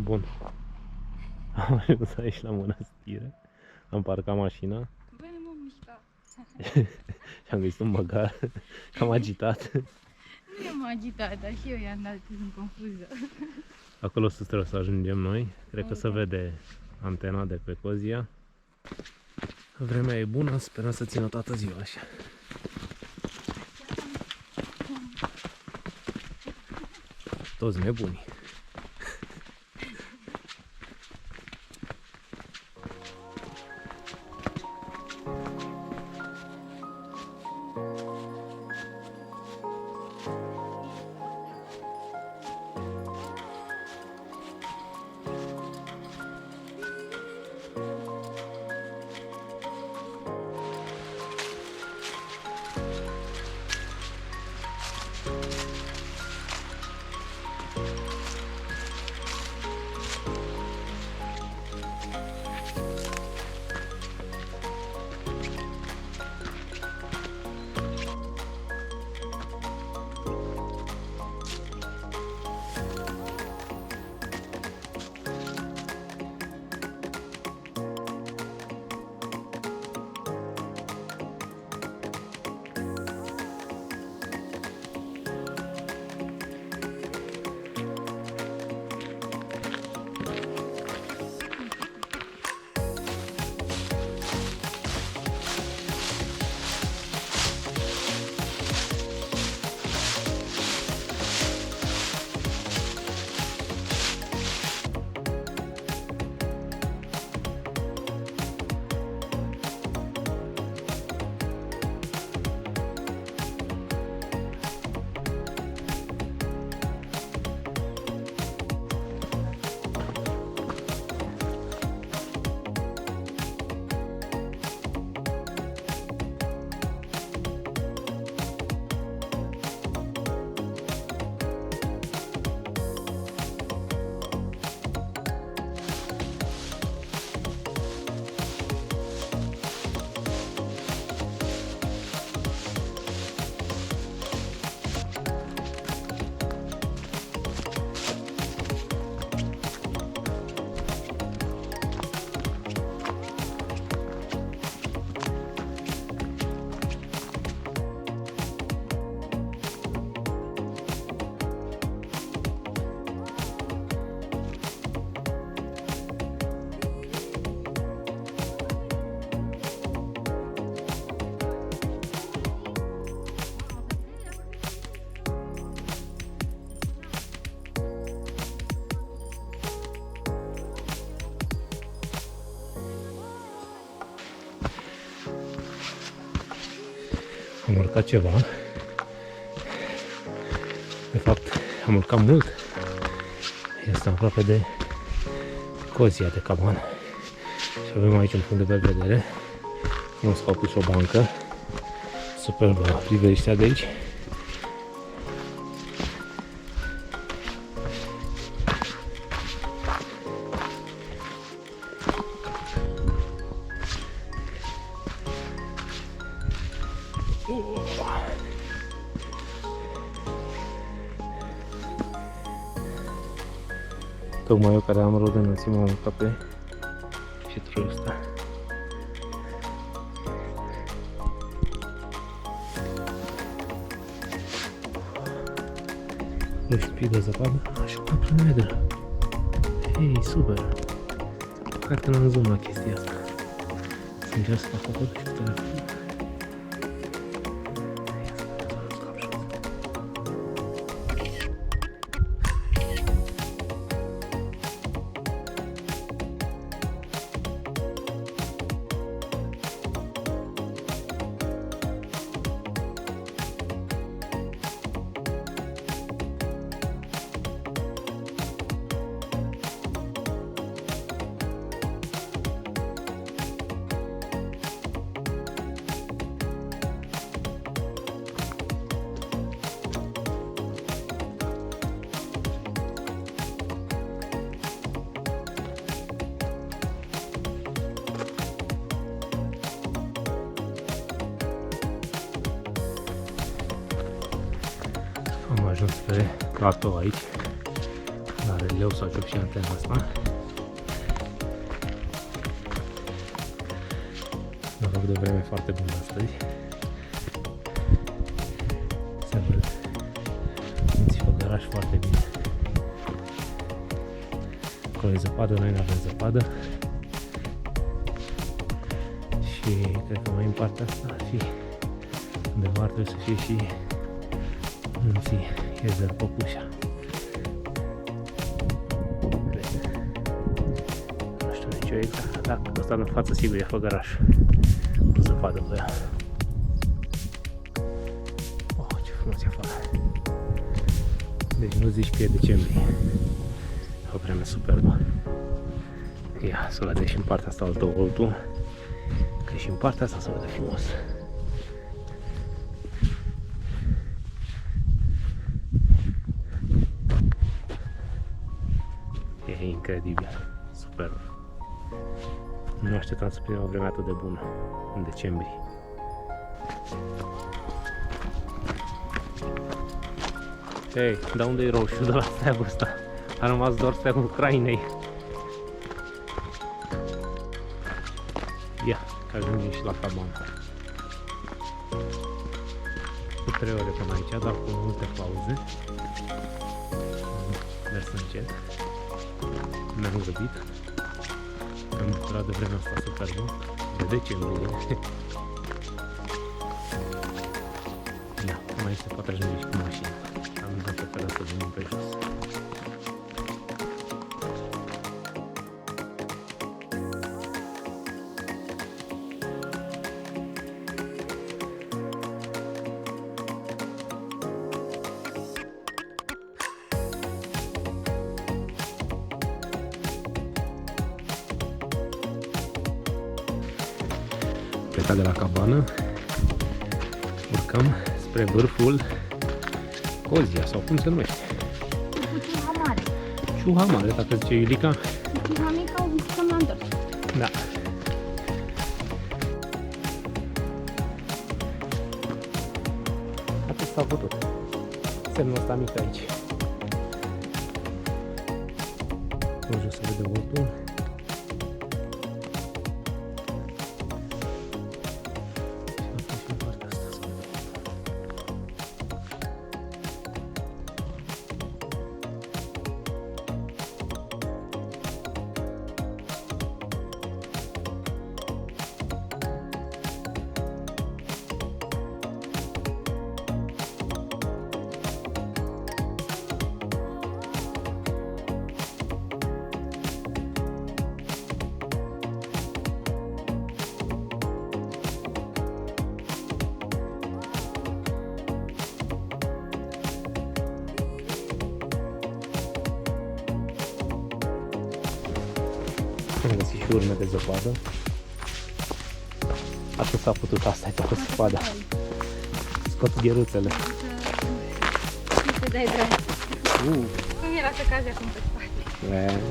Bun. Am ajuns aici la mănăstire. Am parcat mașina Băi, nu mă mișca. și am găsit un băgar cam agitat. Nu m-am agitat, dar și eu i-am dat, sunt confuză. Acolo sus trebuie să ajungem noi. Cred că se Ok. vede antena de pe Cozia. Vremea e bună, sperăm să țină toată ziua așa. Toți nebuni. Am urcat ceva. De fapt, am urcat mult. Este aproape de Cozia de Caban. Și avem aici un punct de vedere. Frumos că au pus o bancă. Superbă priveliștea de aici. Tocmai eu care am rod înălțime am urcat pe șitrul ăsta. Respir de zăpadă. Așa, 4 metri. Hei, super. Cred că n-am zoom la chestia asta. Să încerc să fac o foto și cu telefonul. Am ajuns pe platou aici. la releu sau ce și antena asta. A făcut o vreme foarte bună astăzi. Se văd munții Făgăraș foarte bine. Acolo e zăpadă, noi nu avem zăpadă. Și cred că mai în partea asta ar fi undeva ar trebui să fie și munții Iezer Păpușa. Cred. Nu știu nici eu exact. Dacă ăsta în față sigur e Făgăraș. Cu zăpadă pe ea. Oh, ce frumos e afară. Deci nu zici că e decembrie. O vreme superbă. Ia, să vede și în partea asta altul. Că și în partea asta se vede frumos. E incredibil. Superb. Nu așteptam să primim o vreme atât de bună în decembrie. Hei, dar unde e roșu de la steagul ăsta? A rămas doar steagul Ucrainei. Ia, că ajungem și la cabană. Cu 3 ore până aici, dar cu multe pauze. Mers încet. Ne-am grăbit. Am bucurat de vremea asta superbă. De decembrie. Ia, până aici se poate ajunge și cu mașina. Am dat pe calea asta de mult pe jos. Plecat de la cabană, urcăm spre vârful Cozia, sau cum se numește? Ciuha mare. Ciuha mare, dacă zice Iulica. Ciuha mică o visităm la întors. Da. Atât s-a putut. Semnul ăsta mic aici. În jos se vede vârful. Am găsit și urme de zăpadă. Atât s-a putut, asta e toată zăpada. Scot gheruțele. Și te dai drag. Cum era să cazi acum pe spate?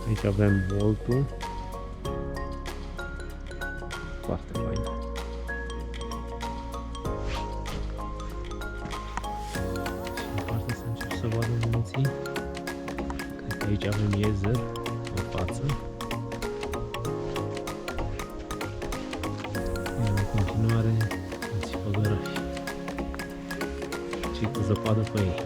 Aici avem boltul. Foarte fain. Și în parte să încep să vadă munții. Cred că aici avem Iezer în față. Iar în continuare munții Făgăraș. Și cu zăpadă pe ei.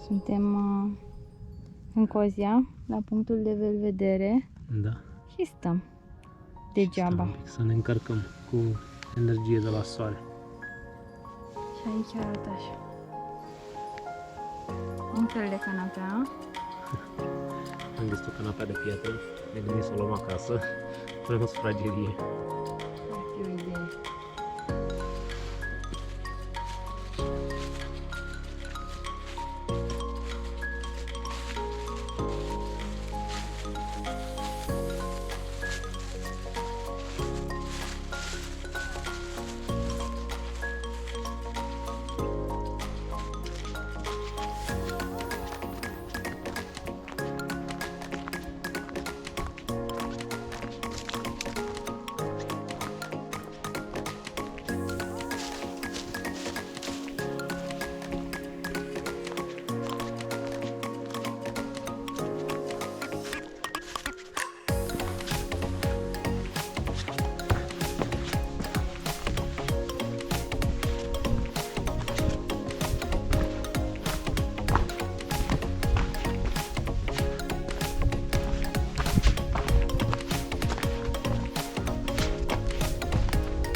Suntem în Cozia, la punctul de belvedere Da. și stăm Stăm degeaba. un pic să ne încărcăm cu energie de la soare. Și aici arată așa. Un fel de canapea. Am găsit o canapea de piatră, ne gândim să o luăm acasă, vrem o sufragerie. Ar fi o idee.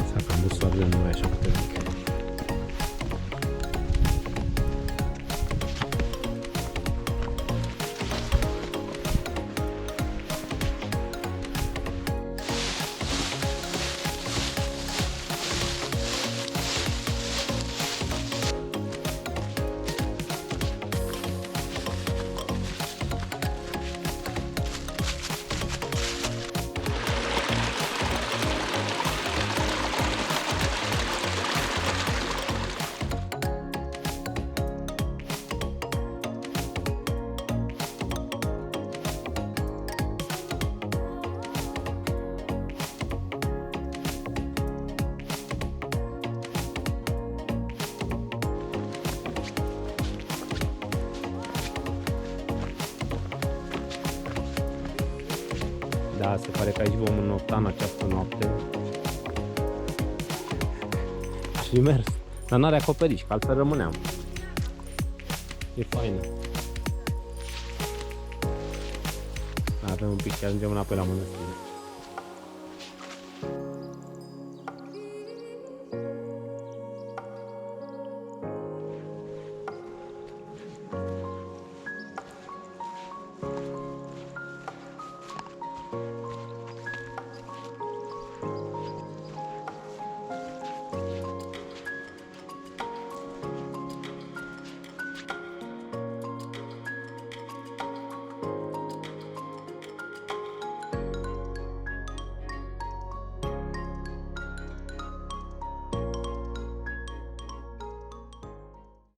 S-a cam dus soarele, nu mai e așa puternic. Da, se pare că aici vom înnopta în această noapte. Și mers. Dar n-are acoperiș, că altfel rămâneam. E faină. Avem un pic și ajungem înapoi la mănăstire.